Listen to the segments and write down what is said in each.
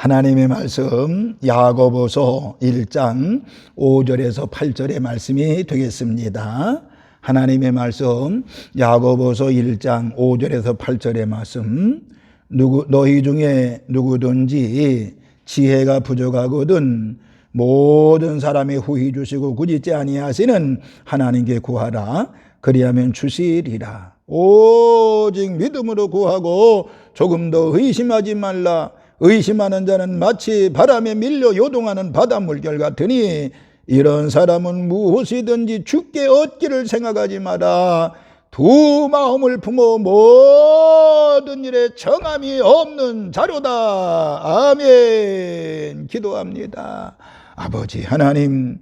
하나님의 말씀 야고보서 1장 5절에서 8절의 말씀이 되겠습니다. 하나님의 말씀 야고보서 1장 5절에서 8절의 말씀. 너희 중에 누구든지 지혜가 부족하거든 모든 사람이 후히 주시고 꾸짖지 아니하시는 하나님께 구하라. 그리하면 주시리라. 오직 믿음으로 구하고 조금 더 의심하지 말라. 의심하는 자는 마치 바람에 밀려 요동하는 바닷물결 같으니 이런 사람은 무엇이든지 주께 얻기를 생각하지 마라. 두 마음을 품어 모든 일에 정함이 없는 자료다. 아멘. 기도합니다. 아버지 하나님,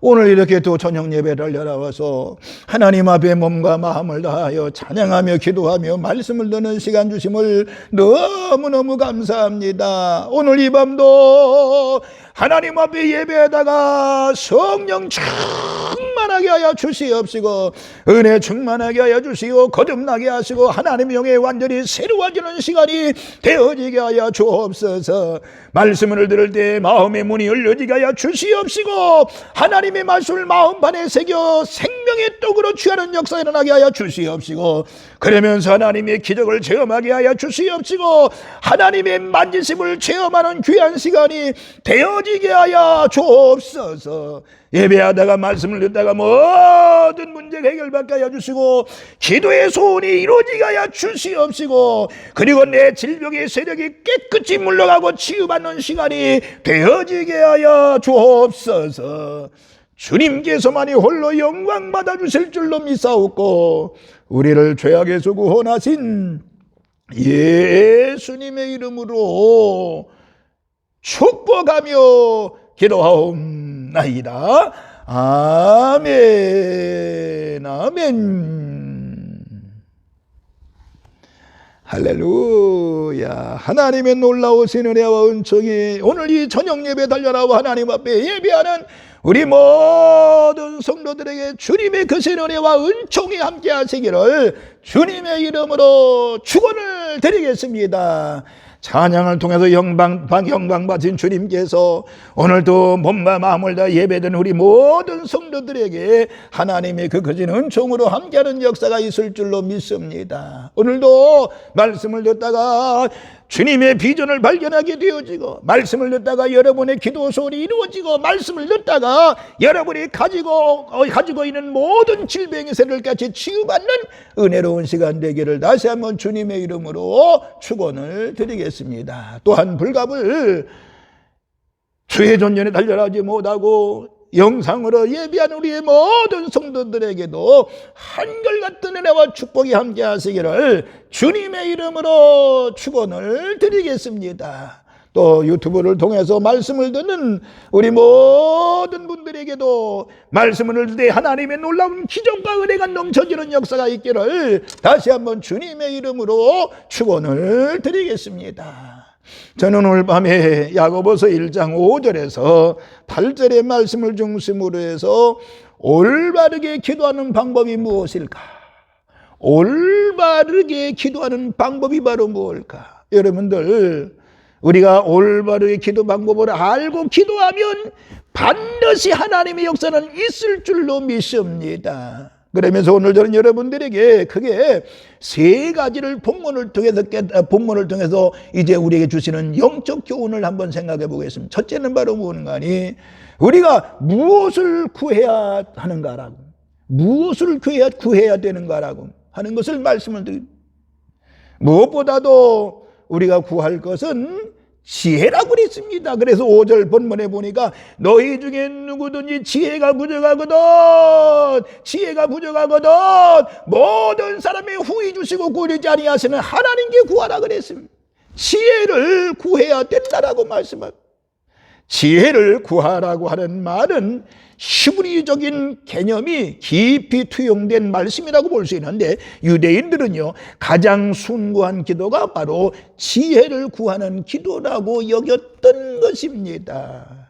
오늘 이렇게 또 저녁 예배를 열어와서 하나님 앞에 몸과 마음을 다하여 찬양하며 기도하며 말씀을 듣는 시간 주심을 너무너무 감사합니다. 오늘 이 밤도 하나님 앞에 예배하다가 성령 충만하게 하여 주시옵시고 은혜 충만하게 하여 주시고 거듭나게 하시고 하나님의 영에 완전히 새로워지는 시간이 되어지게 하여 주옵소서. 말씀을 들을 때 마음의 문이 열려지게 하여 주시옵시고 하나님의 말씀을 마음판에 새겨 생명의 떡으로 취하는 역사 일어나게 하여 주시옵시고 그러면서 하나님의 기적을 체험하게 하여 주시옵시고 하나님의 만지심을 체험하는 귀한 시간이 되어지게 하여 주옵소서. 예배하다가 말씀을 듣다가 모든 문제가 해결받게 하여 주시고 기도의 소원이 이루어지게 하여 주시옵시고 그리고 내 질병의 세력이 깨끗이 물러가고 치유받는 시간이 되어지게 하여 주옵소서. 주님께서만이 홀로 영광 받아주실 줄로 믿사옵고 우리를 죄악에서 구원하신 예수님의 이름으로 축복하며 기도하옵나이다. 아멘. 아멘. 할렐루야. 하나님의 놀라우신 은혜와 은총이 오늘 이 저녁 예배 달려나와 하나님 앞에 예배하는 우리 모든 성도들에게 주님의 크신 은혜와 은총이 함께 하시기를 주님의 이름으로 축원을 드리겠습니다. 찬양을 통해서 영광 받으신 주님께서 오늘도 몸과 마음을 다 예배드린 우리 모든 성도들에게 하나님의 그 크신 은총으로 함께하는 역사가 있을 줄로 믿습니다. 오늘도 말씀을 듣다가 주님의 비전을 발견하게 되어지고 말씀을 듣다가 여러분의 기도 소원이 이루어지고 말씀을 듣다가 여러분이 가지고 있는 모든 질병의 세를 같이 치유받는 은혜로운 시간 되기를 다시 한번 주님의 이름으로 축원을 드리겠습니다. 또한 불갑을 주의 전전에 달려나지 못하고 영상으로 예비한 우리의 모든 성도들에게도 한결같은 은혜와 축복이 함께 하시기를 주님의 이름으로 축원을 드리겠습니다. 또 유튜브를 통해서 말씀을 듣는 우리 모든 분들에게도 말씀을 듣을 때 하나님의 놀라운 기적과 은혜가 넘쳐지는 역사가 있기를 다시 한번 주님의 이름으로 축원을 드리겠습니다. 저는 오늘 밤에 야고보서 1장 5절에서 8절의 말씀을 중심으로 해서 올바르게 기도하는 방법이 무엇일까? 올바르게 기도하는 방법이 바로 무엇일까? 여러분들, 우리가 올바르게 기도 방법을 알고 기도하면 반드시 하나님의 역사는 있을 줄로 믿습니다. 그러면서 오늘 저는 여러분들에게 크게 세 가지를 본문을 통해서 이제 우리에게 주시는 영적 교훈을 한번 생각해 보겠습니다. 첫째는 바로 무엇인가니 우리가 무엇을 구해야 하는가라고, 무엇을 구해야 되는가라고 하는 것을 말씀을 드립니다. 무엇보다도 우리가 구할 것은 지혜라고 그랬습니다. 그래서 5절 본문에 보니까 너희 중에 누구든지 지혜가 부족하거든 모든 사람이 후히 주시고 꾸짖지 아니하시는 하나님께 구하라 그랬습니다. 지혜를 구해야 된다라고 말씀합니다. 지혜를 구하라고 하는 말은 히브리적인 개념이 깊이 투영된 말씀이라고 볼 수 있는데 유대인들은요 가장 숭고한 기도가 바로 지혜를 구하는 기도라고 여겼던 것입니다.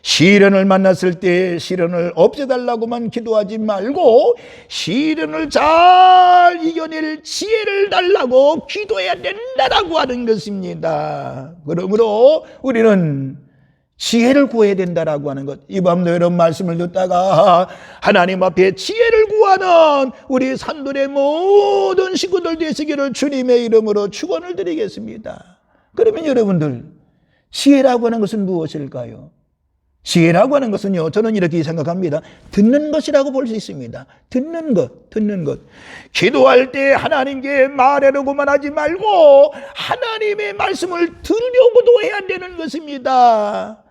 시련을 만났을 때 시련을 없애달라고만 기도하지 말고 시련을 잘 이겨 이뤄낼 지혜를 달라고 기도해야 된다라고 하는 것입니다. 그러므로 우리는 지혜를 구해야 된다라고 하는 것. 이 밤도 이런 말씀을 듣다가 하나님 앞에 지혜를 구하는 우리 산돌의 모든 식구들 되시기를 주님의 이름으로 축원을 드리겠습니다. 그러면 여러분들, 지혜라고 하는 것은 무엇일까요? 지혜라고 하는 것은요, 저는 이렇게 생각합니다. 듣는 것이라고 볼 수 있습니다. 듣는 것. 기도할 때 하나님께 말하려고만 하지 말고 하나님의 말씀을 들으려고도 해야 되는 것입니다.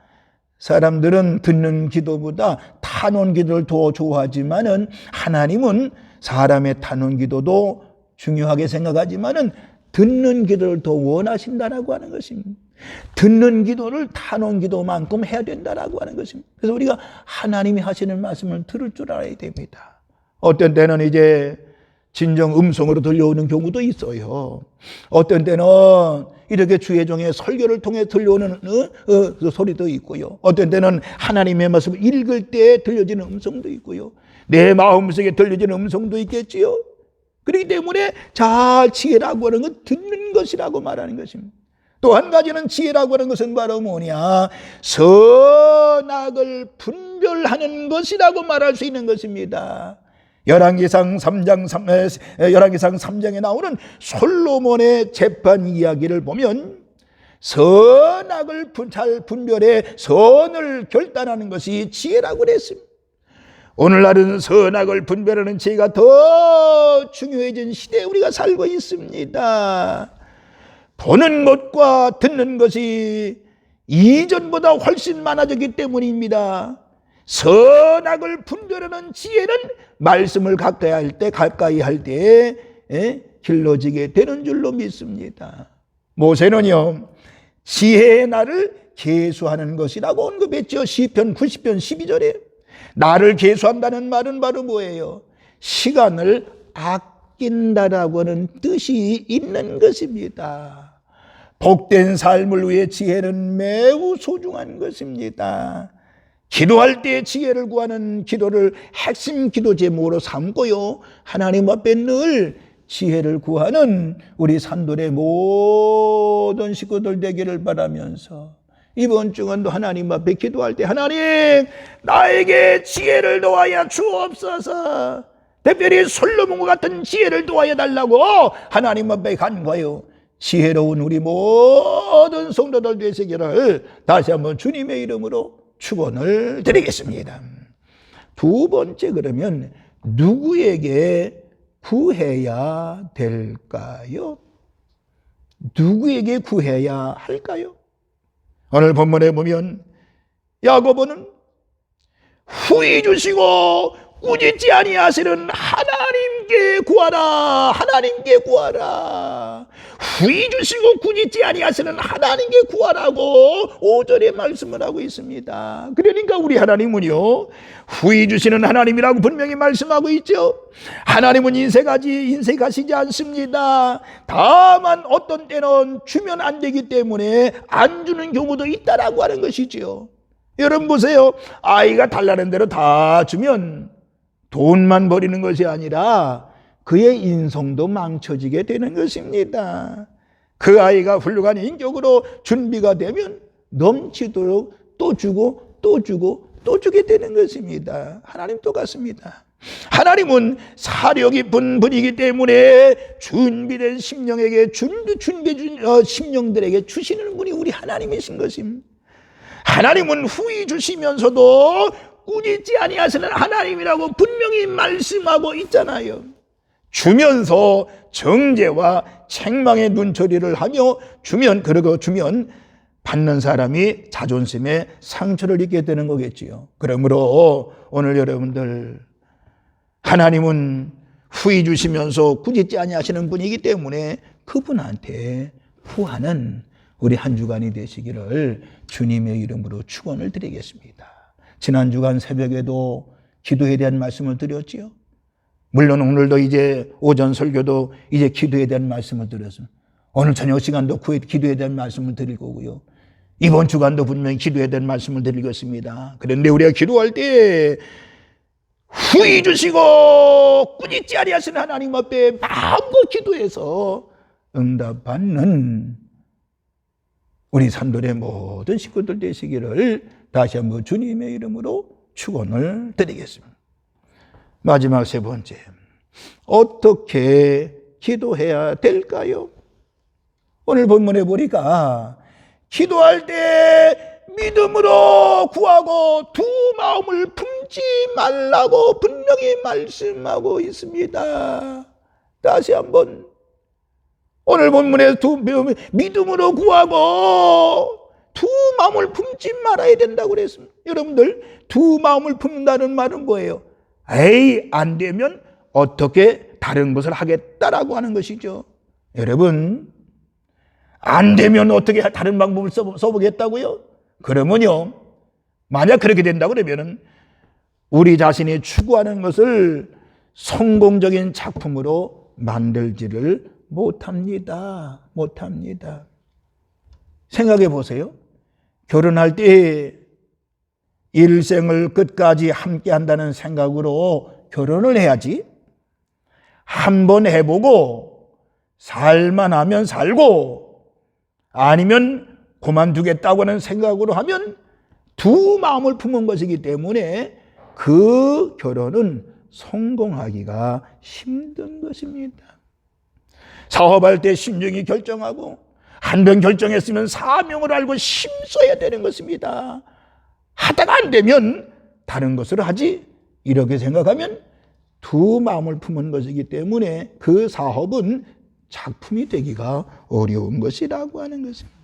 사람들은 듣는 기도보다 타놓은 기도를 더 좋아하지만은 하나님은 사람의 타놓은 기도도 중요하게 생각하지만은 듣는 기도를 더 원하신다라고 하는 것입니다. 듣는 기도를 타놓은 기도만큼 해야 된다라고 하는 것입니다. 그래서 우리가 하나님이 하시는 말씀을 들을 줄 알아야 됩니다. 어떤 때는 이제 진정 음성으로 들려오는 경우도 있어요. 어떤 때는 이렇게 주의 종의 설교를 통해 들려오는 그 소리도 있고요. 어떤 때는 하나님의 말씀을 읽을 때 들려지는 음성도 있고요. 내 마음속에 들려지는 음성도 있겠지요. 그렇기 때문에 잘 지혜라고 하는 건 듣는 것이라고 말하는 것입니다. 또 한 가지는 지혜라고 하는 것은 바로 뭐냐? 선악을 분별하는 것이라고 말할 수 있는 것입니다. 열왕기상 3장에 나오는 솔로몬의 재판 이야기를 보면 선악을 잘 분별해 선을 결단하는 것이 지혜라고 그랬습니다. 오늘날은 선악을 분별하는 지혜가 더 중요해진 시대에 우리가 살고 있습니다. 보는 것과 듣는 것이 이전보다 훨씬 많아졌기 때문입니다. 선악을 분별하는 지혜는 말씀을 가까이 할 때 길러지게 되는 줄로 믿습니다. 모세는요, 지혜의 나를 계수하는 것이라고 언급했죠. 시편 90편 12절에 나를 계수한다는 말은 바로 뭐예요? 시간을 아낀다라고 하는 뜻이 있는 것입니다. 복된 삶을 위해 지혜는 매우 소중한 것입니다. 기도할 때 지혜를 구하는 기도를 핵심 기도 제목으로 삼고요, 하나님 앞에 늘 지혜를 구하는 우리 산돌의 모든 식구들 되기를 바라면서 이번 주간도 하나님 앞에 기도할 때 하나님, 나에게 지혜를 도와야 주옵소서. 특별히 솔로몬과 같은 지혜를 도와야 달라고 하나님 앞에 간과요, 지혜로운 우리 모든 성도들 되시기를 다시 한번 주님의 이름으로 축원을 드리겠습니다. 두 번째, 그러면 누구에게 구해야 될까요? 누구에게 구해야 할까요? 오늘 본문에 보면 야고보는 후히 주시고 꾸짖지 아니하시는 하나님께 구하라. 하나님께 구하라. 후히 주시고 꾸짖지 아니하시는 하나님께 구하라고 5절에 말씀을 하고 있습니다. 그러니까 우리 하나님은요, 후히 주시는 하나님이라고 분명히 말씀하고 있죠. 하나님은 인색하시지 않습니다. 다만 어떤 때는 주면 안 되기 때문에 안 주는 경우도 있다라고 하는 것이지요. 여러분 보세요. 아이가 달라는 대로 다 주면 돈만 버리는 것이 아니라 그의 인성도 망쳐지게 되는 것입니다. 그 아이가 훌륭한 인격으로 준비가 되면 넘치도록 또 주고 또 주고 또 주게 되는 것입니다. 하나님 똑같습니다. 하나님은 사려 깊은 분이기 때문에 준비된 심령에게 심령들에게 주시는 분이 우리 하나님이신 것입니다. 하나님은 후히 주시면서도 꾸짖지 아니하시는 하나님이라고 분명히 말씀하고 있잖아요. 주면서 정죄와 책망의 눈초리를 하며 주면 받는 사람이 자존심에 상처를 입게 되는 거겠지요. 그러므로 오늘 여러분들, 하나님은 후히 주시면서 꾸짖지 아니하시는 분이기 때문에 그분한테 구하는 우리 한 주간이 되시기를 주님의 이름으로 축원을 드리겠습니다. 지난 주간 새벽에도 기도에 대한 말씀을 드렸지요. 물론 오늘도 이제 오전 설교도 이제 기도에 대한 말씀을 드렸습니다. 오늘 저녁 시간도 기도에 대한 말씀을 드릴 거고요. 이번 주간도 분명히 기도에 대한 말씀을 드리겠습니다. 그런데 우리가 기도할 때 후히 주시고 꾸짖지 아니하시는 하나님 앞에 마음껏 기도해서 응답받는 우리 산돌의 모든 식구들 되시기를 다시 한번 주님의 이름으로 축원을 드리겠습니다. 마지막 세 번째, 어떻게 기도해야 될까요? 오늘 본문에 보니까 기도할 때 믿음으로 구하고 두 마음을 품지 말라고 분명히 말씀하고 있습니다. 다시 한번 오늘 본문에 믿음으로 구하고 두 마음을 품지 말아야 된다고 그랬습니다. 여러분들, 두 마음을 품는다는 말은 뭐예요? 에이, 안 되면 어떻게 다른 것을 하겠다라고 하는 것이죠. 여러분, 안 되면 어떻게 다른 방법을 써보겠다고요? 그러면요, 만약 그렇게 된다 그러면 우리 자신이 추구하는 것을 성공적인 작품으로 만들지를 못합니다. 생각해 보세요. 결혼할 때 일생을 끝까지 함께 한다는 생각으로 결혼을 해야지, 한번 해보고 살만 하면 살고 아니면 그만두겠다고 하는 생각으로 하면 두 마음을 품은 것이기 때문에 그 결혼은 성공하기가 힘든 것입니다. 사업할 때 신중히 결정하고 한 번 결정했으면 사명을 알고 힘써야 되는 것입니다. 하다가 안 되면 다른 것을 하지, 이렇게 생각하면 두 마음을 품은 것이기 때문에 그 사업은 작품이 되기가 어려운 것이라고 하는 것입니다.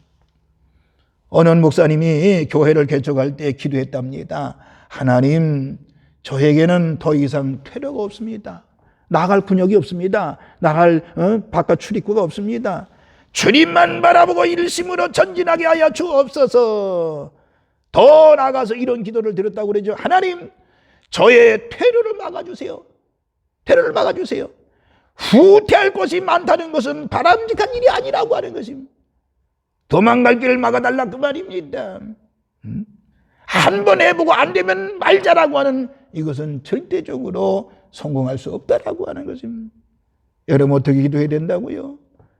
어느 목사님이 교회를 개척할 때 기도했답니다. 하나님, 저에게는 더 이상 퇴로가 없습니다. 나갈 근육이 없습니다. 나갈 바깥 출입구가 없습니다. 주님만 바라보고 일심으로 전진하게 하여 주옵소서. 더 나아가서 이런 기도를 드렸다고 그러죠. 하나님, 저의 퇴로를 막아주세요. 퇴로를 막아주세요. 후퇴할 것이 많다는 것은 바람직한 일이 아니라고 하는 것입니다. 도망갈 길을 막아달라 그 말입니다. 한 번 해보고 안 되면 말자라고 하는 이것은 절대적으로 성공할 수 없다라고 하는 것입니다. 여러분, 어떻게 기도해야 된다고요?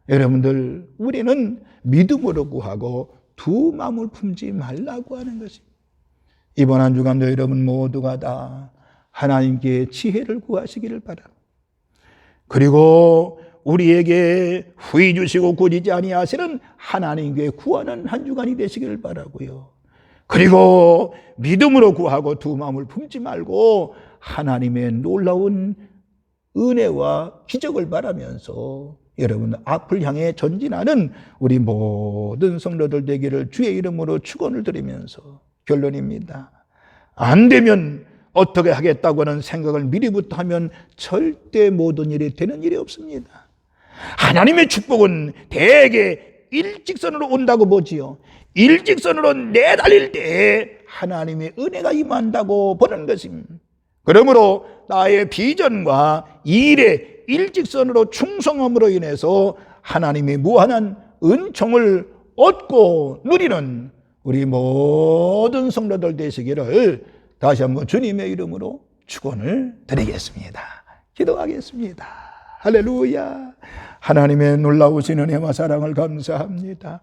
여러분들, 우리는 믿음으로 구하고 두 마음을 품지 말라고 하는 것입니다. 이번 한 주간도 여러분 모두가 다 하나님께 지혜를 구하시기를 바랍니다. 그리고 우리에게 후히 주시고 꾸짖지 아니하시는 하나님께 구하는 한 주간이 되시기를 바라고요. 그리고 믿음으로 구하고 두 마음을 품지 말고 하나님의 놀라운 은혜와 기적을 바라면서 여러분 앞을 향해 전진하는 우리 모든 성도들 되기를 주의 이름으로 축원을 드리면서 결론입니다. 안 되면 어떻게 하겠다고 하는 생각을 미리부터 하면 절대 모든 일이 되는 일이 없습니다. 하나님의 축복은 대개 일직선으로 온다고 보지요. 일직선으로 내달릴 때 하나님의 은혜가 임한다고 보는 것입니다. 그러므로 나의 비전과 일에 일직선으로 충성함으로 인해서 하나님의 무한한 은총을 얻고 누리는 우리 모든 성도들 되시기를 다시 한번 주님의 이름으로 축원을 드리겠습니다. 기도하겠습니다. 할렐루야. 하나님의 놀라우신 은혜와 사랑을 감사합니다.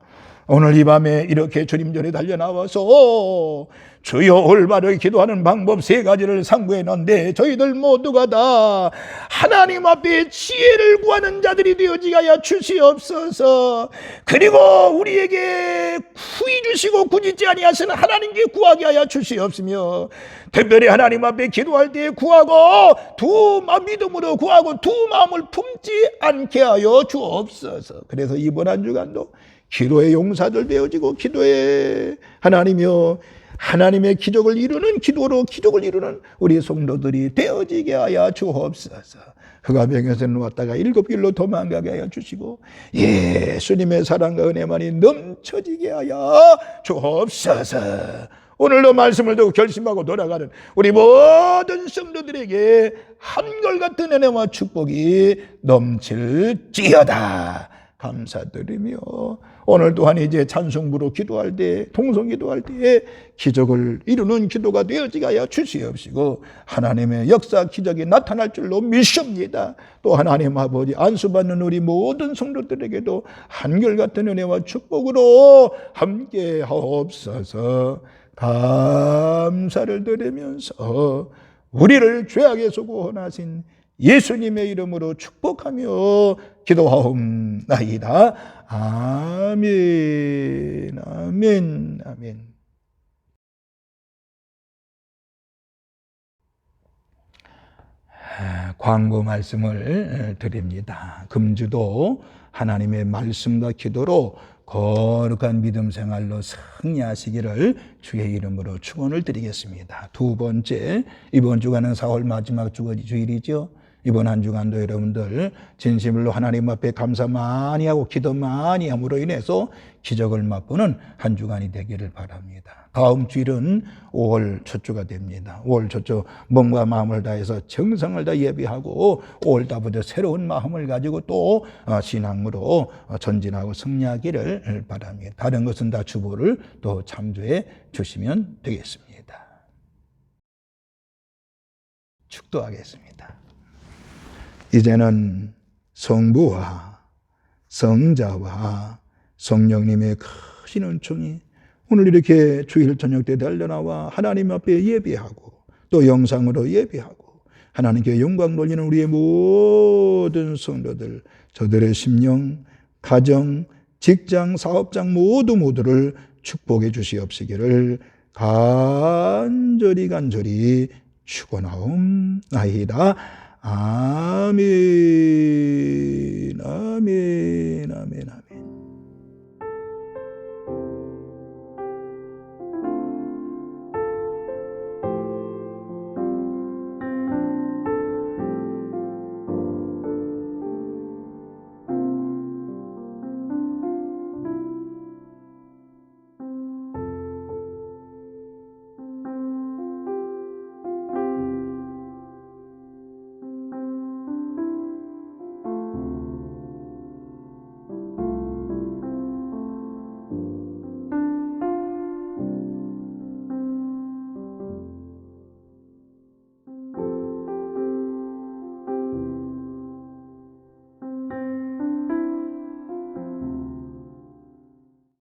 오늘 이 밤에 이렇게 주님 전에 달려나와서 주여 올바르게 기도하는 방법 세 가지를 상고했는데 저희들 모두가 다 하나님 앞에 지혜를 구하는 자들이 되어지게 하여 주시옵소서. 그리고 우리에게 후히 주시고 꾸짖지 아니하시는 하나님께 구하게 하여 주시옵시며 특별히 하나님 앞에 기도할 때 구하고 두 마음 믿음으로 구하고 두 마음을 품지 않게 하여 주옵소서. 그래서 이번 한 주간도 기도의 용사들 되어지고 기도의 하나님이여 하나님의 기적을 이루는 기도로 기적을 이루는 우리 성도들이 되어지게 하여 주옵소서. 흑암병에서 놓았다가 일곱 길로 도망가게 하여 주시고 예수님의 사랑과 은혜만이 넘쳐지게 하여 주옵소서. 오늘도 말씀을 듣고 결심하고 돌아가는 우리 모든 성도들에게 한결같은 은혜와 축복이 넘칠지어다. 감사드리며 오늘 또한 이제 찬송부로 기도할 때 통성 기도할 때에 기적을 이루는 기도가 되어지게 하여 주시옵시고 하나님의 역사 기적이 나타날 줄로 믿습니다. 또 하나님 아버지 안수받는 우리 모든 성도들에게도 한결같은 은혜와 축복으로 함께 하옵소서. 감사를 드리면서 우리를 죄악에서 구원하신 예수님의 이름으로 축복하며 기도하옵나이다. 아멘, 아멘, 아멘. 광고 말씀을 드립니다. 금주도 하나님의 말씀과 기도로 거룩한 믿음 생활로 승리하시기를 주의 이름으로 축원을 드리겠습니다. 두 번째, 이번 주간은 4월 마지막 주일이죠. 이번 한 주간도 여러분들 진심으로 하나님 앞에 감사 많이 하고 기도 많이 함으로 인해서 기적을 맛보는 한 주간이 되기를 바랍니다. 다음 주일은 5월 첫 주가 됩니다. 5월 첫 주 몸과 마음을 다해서 정성을 다 예비하고 5월 달부터 새로운 마음을 가지고 또 신앙으로 전진하고 승리하기를 바랍니다. 다른 것은 다 주보를 또 참조해 주시면 되겠습니다. 축도하겠습니다. 이제는 성부와 성자와 성령님의 크신 은총이 오늘 이렇게 주일 저녁 때 달려나와 하나님 앞에 예배하고 또 영상으로 예배하고 하나님께 영광 돌리는 우리의 모든 성도들, 저들의 심령, 가정, 직장, 사업장 모두를 축복해 주시옵시기를 간절히 축원하옵나이다. 아멘, 아멘, 아멘, 아멘.